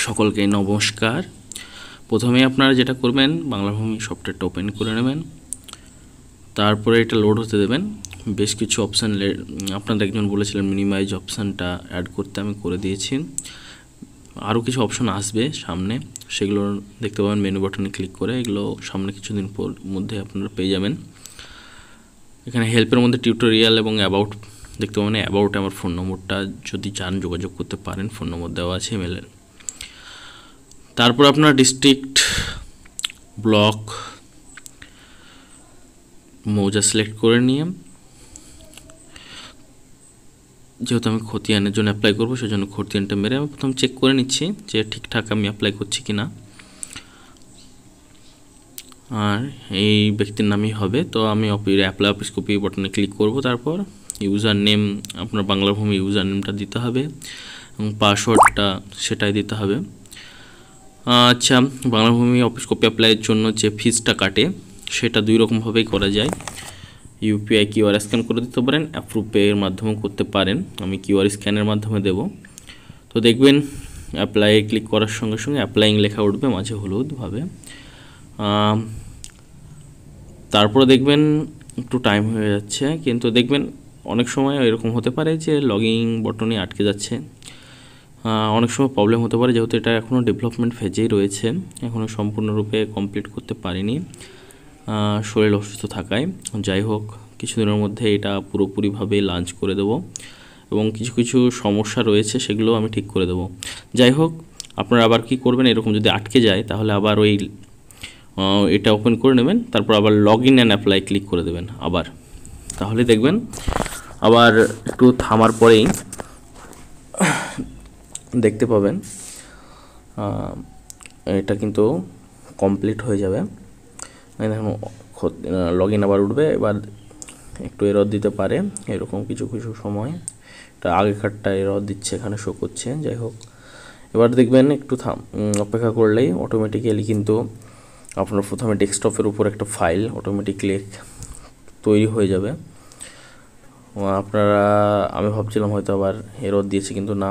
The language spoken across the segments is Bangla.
সকলকে নমস্কার। প্রথমে আপনারা যেটা করবেন, বাংলাভূমি সফটওয়্যারটা ওপেন করে নেবেন। তারপরে এটা লোড হতে দেবেন। বেশ কিছু অপশান আপনারা একজন বলেছিলেন মিনিমাইজ অপশানটা অ্যাড করতে, আমি করে দিয়েছি। আরও কিছু অপশান আসবে সামনে, সেগুলো দেখতে পাবেন মেনু বাটনে ক্লিক করে। এগুলো সামনে কিছুদিন মধ্যে আপনারা পেয়ে যাবেন। এখানে হেল্পের মধ্যে টিউটোরিয়াল এবং অ্যাবাউট দেখতে পাবেন। অ্যাবাউটে আমার ফোন নম্বরটা যদি চান যোগাযোগ করতে পারেন, ফোন নম্বর দেওয়া আছে ইমেলের। তারপর আপনার ডিস্ট্রিক্ট, ব্লক, মৌজা সিলেক্ট করে নিয়ে, যেহেতু আমি খতিয়ানের জন্য অ্যাপ্লাই করবো সেজন্য খতিয়ানটা মেরে আমি প্রথম চেক করে নিচ্ছি যে ঠিকঠাক আমি অ্যাপ্লাই করছি কি না। আর এই ব্যক্তির নামই হবে, তো আমি অ্যাপ্লাই অফিস কপি বাটনে ক্লিক করব। তারপর ইউজার নেম, আপনার বাংলাভূমি ইউজার নেমটা দিতে হবে এবং পাসওয়ার্ডটা সেটাই দিতে হবে। আচ্ছা, বাংলাভূমি অফিস কপি অ্যাপ্লাইয়ের জন্য যে ফিজটা কাটে সেটা দুই রকমভাবেই করা যায়। ইউপিআই কিউআর স্ক্যান করে দিতে পারেন, অ্যাপ্রুভ পের মাধ্যমেও করতে পারেন। আমি কিউআর স্ক্যানের মাধ্যমে দেব। তো দেখবেন অ্যাপ্লাই ক্লিক করার সঙ্গে সঙ্গে অ্যাপ্লাইং লেখা উঠবে মাঝে হলুদভাবে। তারপরে দেখবেন একটু টাইম হয়ে যাচ্ছে, কিন্তু দেখবেন অনেক সময় এরকম হতে পারে যে লগইন বটনে আটকে যাচ্ছে। অনেক সময় প্রবলেম হতে পারে, যেহেতু এটা এখনও ডেভেলপমেন্ট ফেজেই রয়েছে, এখনও সম্পূর্ণরূপে কমপ্লিট করতে পারিনি শরীর অসুস্থ থাকায়। যাই হোক, কিছুদিনের মধ্যে এটা পুরোপুরিভাবে লঞ্চ করে দেব এবং কিছু কিছু সমস্যা রয়েছে সেগুলো আমি ঠিক করে দেব। যাই হোক, আপনারা আবার কি করবেন, এরকম যদি আটকে যায় তাহলে আবার ওই এটা ওপেন করে নেবেন, তারপর আবার log in and apply click করে দেবেন আবার। তাহলে দেখবেন আবার একটু থামার পরেই দেখতে পাবেন এটা কিন্তু কমপ্লিট হয়ে যাবে। দেখুন লগ ইন আবার উঠবে। এবার একটু এরর দিতে পারে এরকম কিছু কিছু সময়, এটা আগেকারটা এরর দিচ্ছে, এখানে শো করছে। যাই হোক, এবার দেখবেন একটু অপেক্ষা করলেই অটোমেটিক্যালি কিন্তু আপনার প্রথমে ডেস্কটপের উপর একটা ফাইল অটোমেটিকলি তৈরি হয়ে যাবে। আপনারা, আমি ভাবছিলাম হয়তো আবার এরর দিয়েছে, কিন্তু না।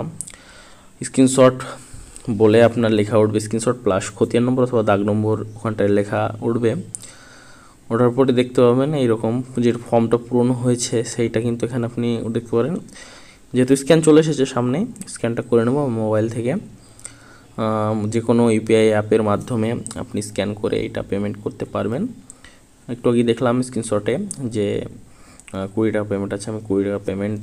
স্ক্রিনশট বলে আপনার লেখা উঠবে, স্ক্রিনশট প্লাস খতিয়ান নম্বর অথবা দাগ নম্বর ওখানটায় লেখা উঠবে। ওটার পরে দেখতে পাবেন এইরকম যে ফর্মটা পূরণ হয়েছে সেইটা কিন্তু এখানে আপনি দেখতে পারেন। যেহেতু স্ক্যান চলে এসেছে সামনে, স্ক্যানটা করে নেব মোবাইল থেকে। যে কোনো ইউপিআই অ্যাপের মাধ্যমে আপনি স্ক্যান করে এটা পেমেন্ট করতে পারবেন। একটু আগে দেখলাম স্ক্রিনশটে যে 20 টাকা পেমেন্ট আছে, আমি 20 টাকা পেমেন্ট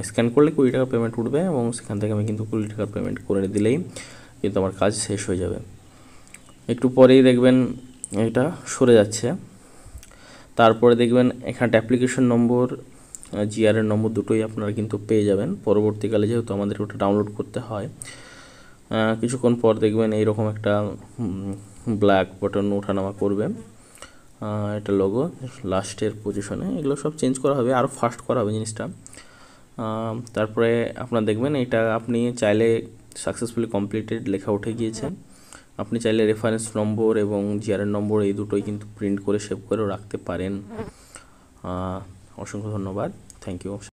স্ক্যান করলে 20 টাকা পেমেন্ট উঠবে এবং সেখান থেকে আমি কিন্তু 20 টাকা পেমেন্ট করে দিলেই কিন্তু আমার কাজ শেষ হয়ে যাবে। একটু পরেই দেখবেন এটা সরে যাচ্ছে। তারপরে দেখবেন এখানে অ্যাপ্লিকেশন নম্বর, জিআরের নম্বর দুটোই আপনারা কিন্তু পেয়ে যাবেন পরবর্তীকালে, যেহেতু আমাদের ওটা ডাউনলোড করতে হয়। কিছুক্ষণ পর দেখবেন এইরকম একটা ব্ল্যাক বাটন ওঠানামা করবে, এটা লোগো লাস্টের পজিশনে। এগুলো সব চেঞ্জ করা হবে, আরও ফাস্ট করা হবে জিনিসটা। তারপরে আপনারা দেখবেন এটা আপনি চাইলে সাকসেসফুলি কমপ্লিটেড লেখা উঠে গিয়েছে। আপনি চাইলে রেফারেন্স নম্বর এবং জিআরএর নম্বর এই দুটোই কিন্তু প্রিন্ট করে সেভ করেও রাখতে পারেন। অসংখ্য ধন্যবাদ, থ্যাংক ইউ।